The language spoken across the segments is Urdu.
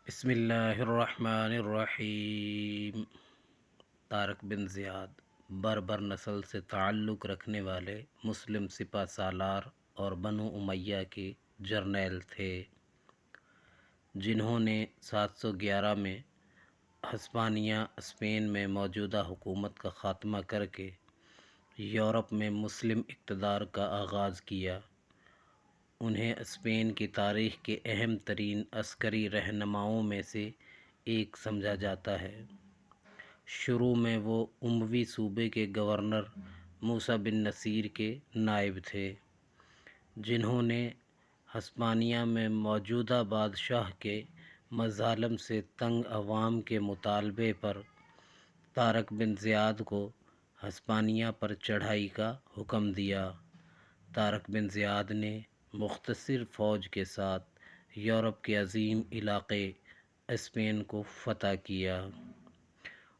بسم اللہ الرحمن الرحیم۔ طارق بن زیاد بربر نسل سے تعلق رکھنے والے مسلم سپہ سالار اور بنو امیہ کے جرنیل تھے، جنہوں نے 711 میں ہسپانیہ اسپین میں موجودہ حکومت کا خاتمہ کر کے یورپ میں مسلم اقتدار کا آغاز کیا۔ انہیں اسپین کی تاریخ کے اہم ترین عسکری رہنماؤں میں سے ایک سمجھا جاتا ہے۔ شروع میں وہ اموی صوبے کے گورنر موسیٰ بن نصیر کے نائب تھے، جنہوں نے ہسپانیہ میں موجودہ بادشاہ کے مظالم سے تنگ عوام کے مطالبے پر طارق بن زیاد کو ہسپانیہ پر چڑھائی کا حکم دیا۔ طارق بن زیاد نے مختصر فوج کے ساتھ یورپ کے عظیم علاقے اسپین کو فتح کیا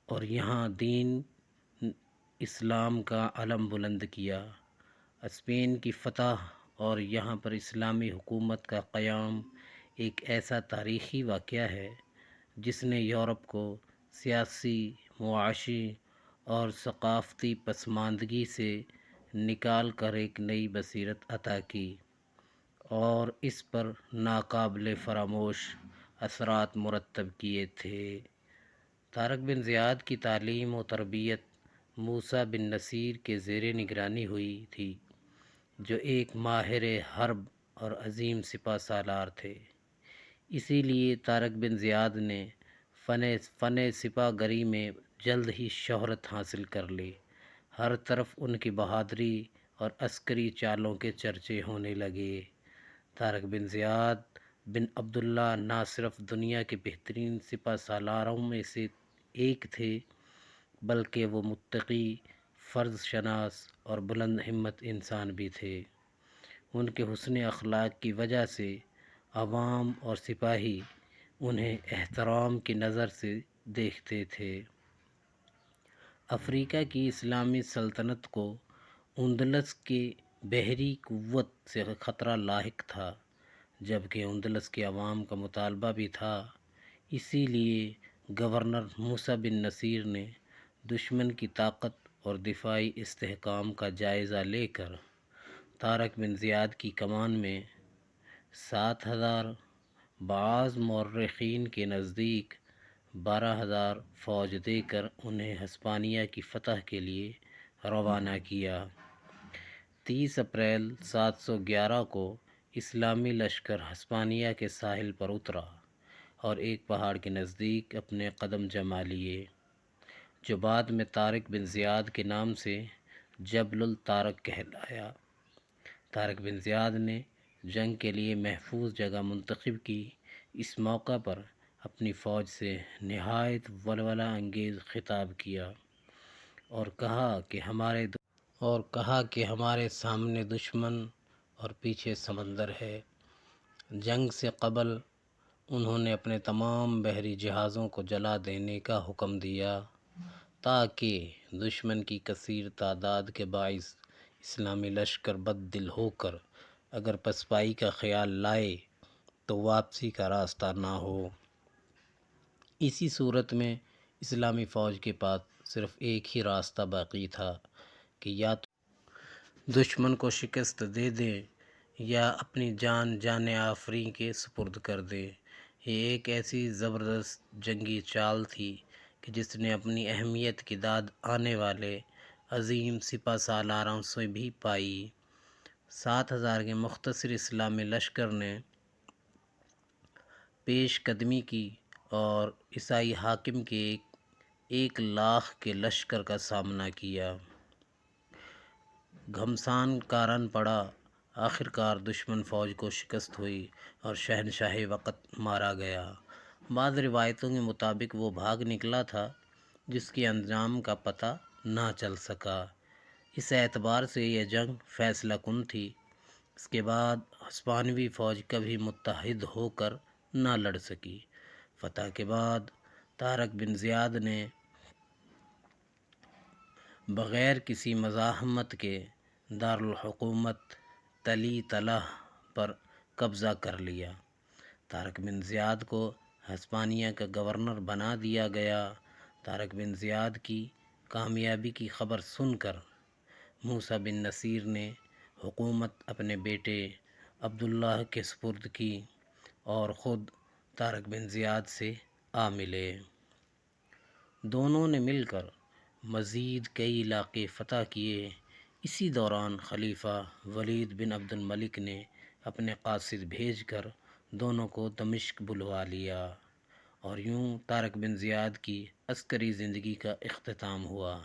اور یہاں دین اسلام کا علم بلند کیا۔ اسپین کی فتح اور یہاں پر اسلامی حکومت کا قیام ایک ایسا تاریخی واقعہ ہے جس نے یورپ کو سیاسی، معاشی اور ثقافتی پسماندگی سے نکال کر ایک نئی بصیرت عطا کی اور اس پر ناقابل فراموش اثرات مرتب کیے تھے۔ طارق بن زیاد کی تعلیم و تربیت موسیٰ بن نصیر کے زیر نگرانی ہوئی تھی، جو ایک ماہر حرب اور عظیم سپہ سالار تھے۔ اسی لیے طارق بن زیاد نے فن سپہ گری میں جلد ہی شہرت حاصل کر لی۔ ہر طرف ان کی بہادری اور عسکری چالوں کے چرچے ہونے لگے۔ طارق بن زیاد بن عبداللہ نہ صرف دنیا کے بہترین سپہ سالاروں میں سے ایک تھے، بلکہ وہ متقی، فرض شناس اور بلند ہمت انسان بھی تھے۔ ان کے حسن اخلاق کی وجہ سے عوام اور سپاہی انہیں احترام کی نظر سے دیکھتے تھے۔ افریقہ کی اسلامی سلطنت کو اندلس کے بحری قوت سے خطرہ لاحق تھا، جبکہ اندلس کے عوام کا مطالبہ بھی تھا۔ اسی لیے گورنر موسیٰ بن نصیر نے دشمن کی طاقت اور دفاعی استحکام کا جائزہ لے کر طارق بن زیاد کی کمان میں 7,000، بعض مورخین کے نزدیک 12,000 فوج دے کر انہیں ہسپانیہ کی فتح کے لیے روانہ کیا۔ 30 اپریل 711 کو اسلامی لشکر ہسپانیہ کے ساحل پر اترا اور ایک پہاڑ کے نزدیک اپنے قدم جما لیے، جو بعد میں طارق بن زیاد کے نام سے جبل الطارق کہلایا۔ طارق بن زیاد نے جنگ کے لیے محفوظ جگہ منتخب کی۔ اس موقع پر اپنی فوج سے نہایت ولولہ انگیز خطاب کیا اور کہا کہ ہمارے سامنے دشمن اور پیچھے سمندر ہے۔ جنگ سے قبل انہوں نے اپنے تمام بحری جہازوں کو جلا دینے کا حکم دیا تاکہ دشمن کی کثیر تعداد کے باعث اسلامی لشکر بد دل ہو کر اگر پسپائی کا خیال لائے تو واپسی کا راستہ نہ ہو۔ اسی صورت میں اسلامی فوج کے پاس صرف ایک ہی راستہ باقی تھا کہ یا تو دشمن کو شکست دے دیں یا اپنی جان آفریں کے سپرد کر دیں۔ یہ ایک ایسی زبردست جنگی چال تھی کہ جس نے اپنی اہمیت کی داد آنے والے عظیم سپہ سالاروں سے بھی پائی۔ 7,000 کے مختصر اسلامی لشکر نے پیش قدمی کی اور عیسائی حاکم کے 1,00,000 کے لشکر کا سامنا کیا۔ گھمسان کارن پڑا۔ آخرکار دشمن فوج کو شکست ہوئی اور شہنشاہ وقت مارا گیا۔ بعض روایتوں کے مطابق وہ بھاگ نکلا تھا جس کے انجام کا پتہ نہ چل سکا۔ اس اعتبار سے یہ جنگ فیصلہ کن تھی۔ اس کے بعد ہسپانوی فوج کبھی متحد ہو کر نہ لڑ سکی۔ فتح کے بعد طارق بن زیاد نے بغیر کسی مزاحمت کے دارالحکومت تلی تلہ پر قبضہ کر لیا۔ طارق بن زیاد کو ہسپانیہ کا گورنر بنا دیا گیا۔ طارق بن زیاد کی کامیابی کی خبر سن کر موسیٰ بن نصیر نے حکومت اپنے بیٹے عبداللہ کے سپرد کی اور خود طارق بن زیاد سے آ ملے۔ دونوں نے مل کر مزید کئی علاقے فتح کیے۔ اسی دوران خلیفہ ولید بن عبد الملک نے اپنے قاصد بھیج کر دونوں کو دمشق بلوا لیا، اور یوں طارق بن زیاد کی عسکری زندگی کا اختتام ہوا،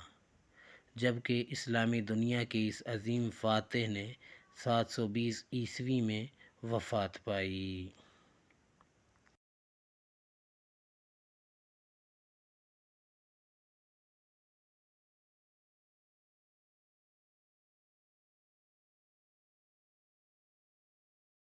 جبکہ اسلامی دنیا کے اس عظیم فاتح نے 720 عیسوی میں وفات پائی۔